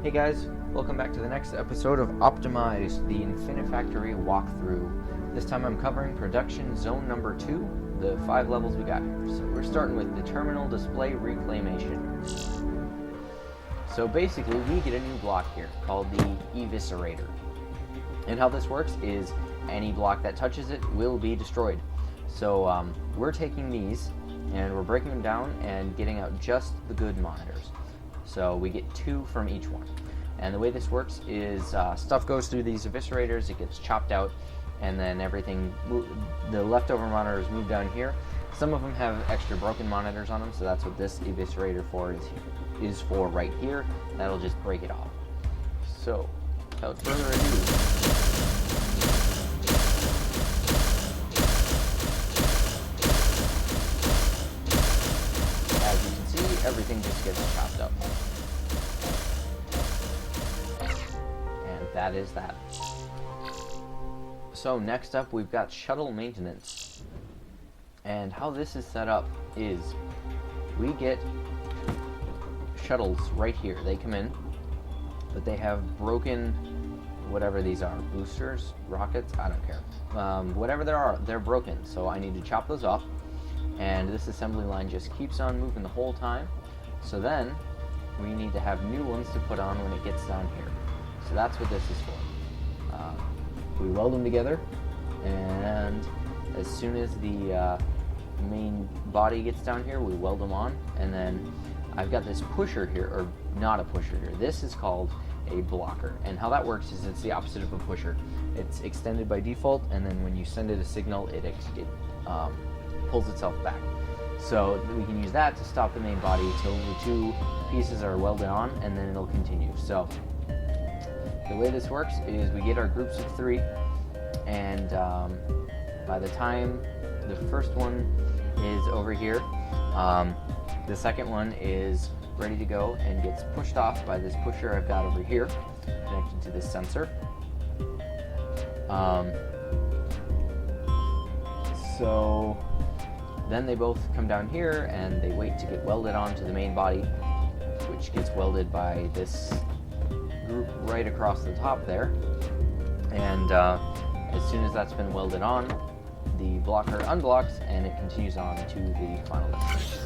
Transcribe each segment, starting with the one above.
Hey guys, welcome back to the next episode of Optimize, the Infinifactory walkthrough. This time I'm covering production zone number 2, the 5 levels we got here. So we're starting with the terminal display reclamation. So basically we get a new block here called the Eviscerator. And how this works is any block that touches it will be destroyed. So we're taking these and we're breaking them down and getting out just the good monitors. So we get 2 from each one. And the way this works is stuff goes through these eviscerators, it gets chopped out, and then everything, the leftover monitors move down here. Some of them have extra broken monitors on them, so that's what this eviscerator is for right here. That'll just break it off. So, without further ado, as you can see, everything just gets chopped up. And that is that. So next up we've got Shuttle Maintenance. And how this is set up is we get shuttles right here. They come in, but they have broken whatever these are, boosters, rockets, I don't care. Whatever there are, they're broken. So I need to chop those off. And this assembly line just keeps on moving the whole time. So then we need to have new ones to put on when it gets down here. So that's what this is for. We weld them together, and as soon as the main body gets down here, we weld them on, and then I've got this pusher here, or not a pusher here. This is called a blocker, and how that works is it's the opposite of a pusher. It's extended by default, and then when you send it a signal, it pulls itself back. So we can use that to stop the main body till the 2 pieces are welded on, and then it'll continue. So the way this works is we get our groups of 3, and by the time the first one is over here, the second one is ready to go and gets pushed off by this pusher I've got over here connected to this sensor. So then they both come down here and they wait to get welded onto the main body, which gets welded by this group right across the top there. And as soon as that's been welded on, the blocker unblocks and it continues on to the final destination.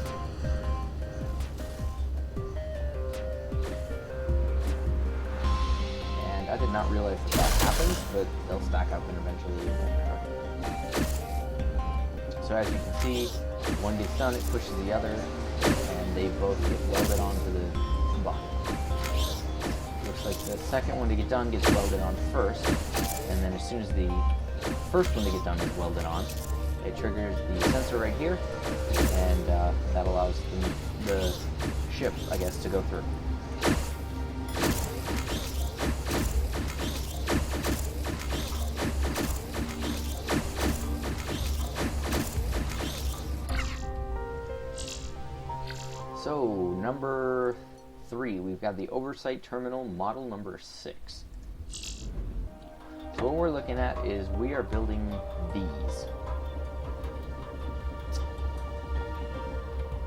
And I did not realize that happens, but they'll stack up and eventually. So as you can see, one gets done, it pushes the other, and they both get welded onto the body. Looks like the second one to get done gets welded on first, and then as soon as the first one to get done is welded on, it triggers the sensor right here, and that allows the ship, I guess, to go through. So, number 3, we've got the Oversight Terminal model number 6. So what we're looking at is we are building these.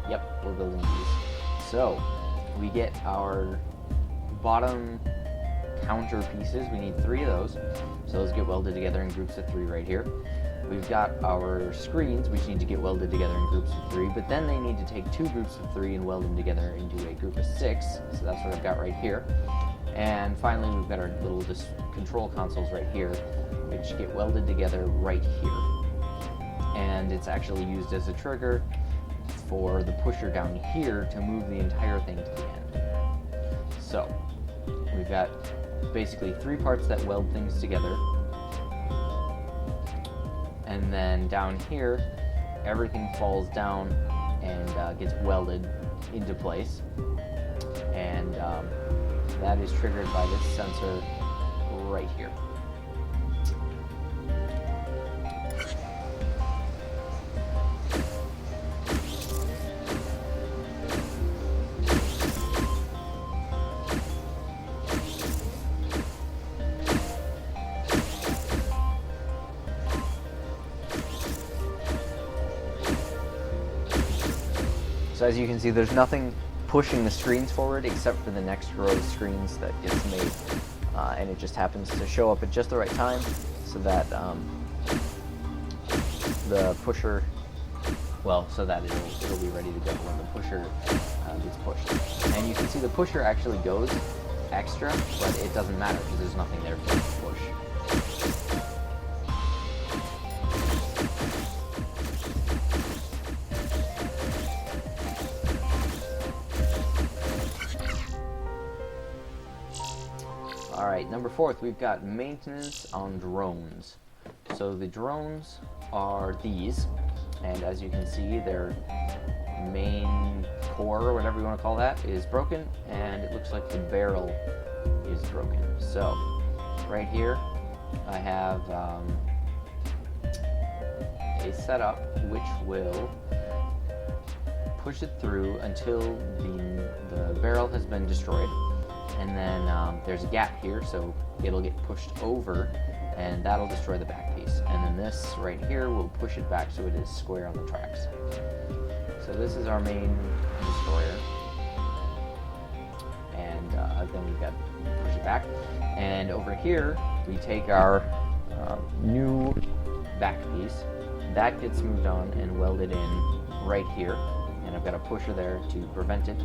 Yep, we're building these. So, we get our bottom counter pieces. We need 3 of those. So those get welded together in groups of 3 right here. We've got our screens, which need to get welded together in groups of 3, but then they need to take 2 groups of 3 and weld them together into a group of 6. So that's what I've got right here. And finally, we've got our little control consoles right here, which get welded together right here. And it's actually used as a trigger for the pusher down here to move the entire thing to the end. So we've got basically 3 parts that weld things together. And then down here, everything falls down and gets welded into place. And that is triggered by this sensor right here. So as you can see, there's nothing pushing the screens forward, except for the next row of screens that gets made, and it just happens to show up at just the right time, so that the pusher, well, so that it'll be ready to go when the pusher gets pushed. And you can see the pusher actually goes extra, but it doesn't matter because there's nothing there for it to push. Alright, number 4, we've got maintenance on drones. So the drones are these, and as you can see, their main core, or whatever you want to call that, is broken, and it looks like the barrel is broken. So, right here, I have a setup which will push it through until the barrel has been destroyed, and then there's a gap here, so it'll get pushed over, and that'll destroy the back piece. And then this right here will push it back so it is square on the tracks. So this is our main destroyer, and then we've got to push it back. And over here, we take our new back piece. That gets moved on and welded in right here. And I've got a pusher there to prevent it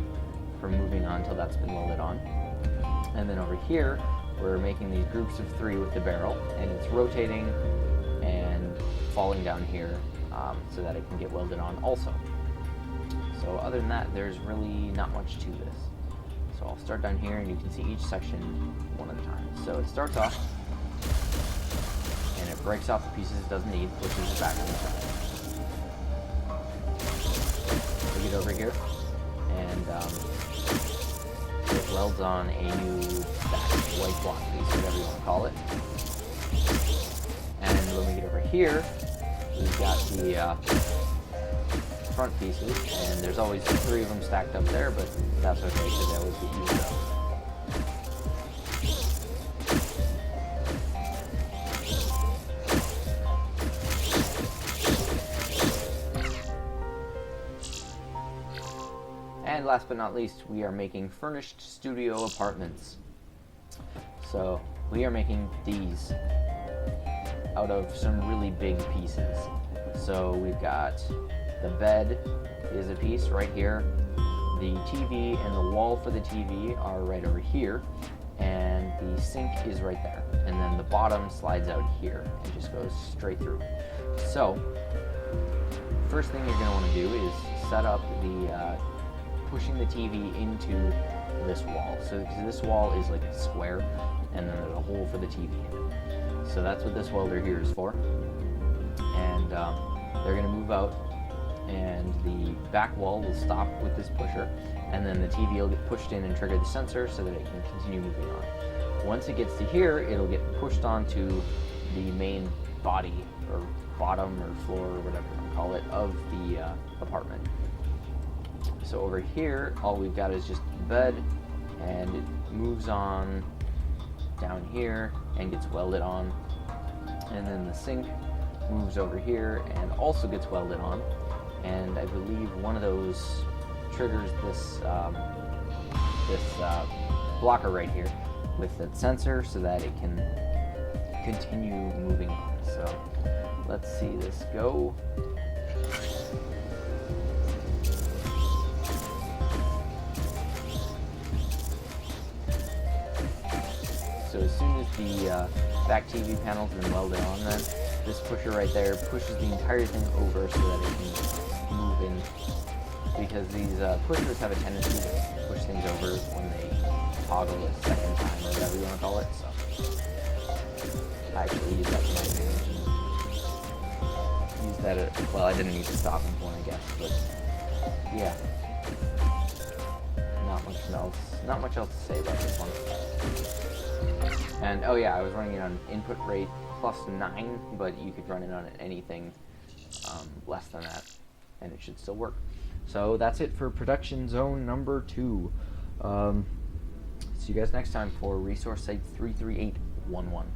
from moving on until that's been welded on. And then over here, we're making these groups of 3 with the barrel, and it's rotating and falling down here so that it can get welded on also. So other than that, there's really not much to this. So I'll start down here, and you can see each section one at a time. So it starts off, and it breaks off the pieces it doesn't need, pushes it back on the side. We get over here, and it welds on a new white block piece, whatever you want to call it. And when we get over here, we've got the front pieces, and there's always 3 of them stacked up there, but that's okay because they always get used up. And last but not least, we are making furnished studio apartments. So we are making these out of some really big pieces. So we've got the bed is a piece right here. The TV and the wall for the TV are right over here. And the sink is right there. And then the bottom slides out here and just goes straight through. So, first thing you're going to want to do is set up the pushing the TV into this wall. So this wall is like a square, and then there's a hole for the TV in it. So that's what this welder here is for. And they're going to move out, and the back wall will stop with this pusher, and then the TV will get pushed in and trigger the sensor so that it can continue moving on. Once it gets to here, it'll get pushed onto the main body, or bottom, or floor, or whatever you want to call it, of the apartment. So over here, all we've got is just the bed, and it moves on down here and gets welded on. And then the sink moves over here and also gets welded on. And I believe one of those triggers this blocker right here with that sensor so that it can continue moving on. So let's see this go. So as soon as the back TV panel's been welded on, then this pusher right there pushes the entire thing over so that it can move in. Because these pushers have a tendency to push things over when they toggle a second time, or whatever you want to call it. So I actually use that for my advantage. Use that at, well, I didn't need to stop him for, I guess, but yeah. Not much else to say about this one. And oh yeah, I was running it on input rate +9, but you could run it on anything less than that, and it should still work. So that's it for production zone number 2. See you guys next time for Resource Site 33811.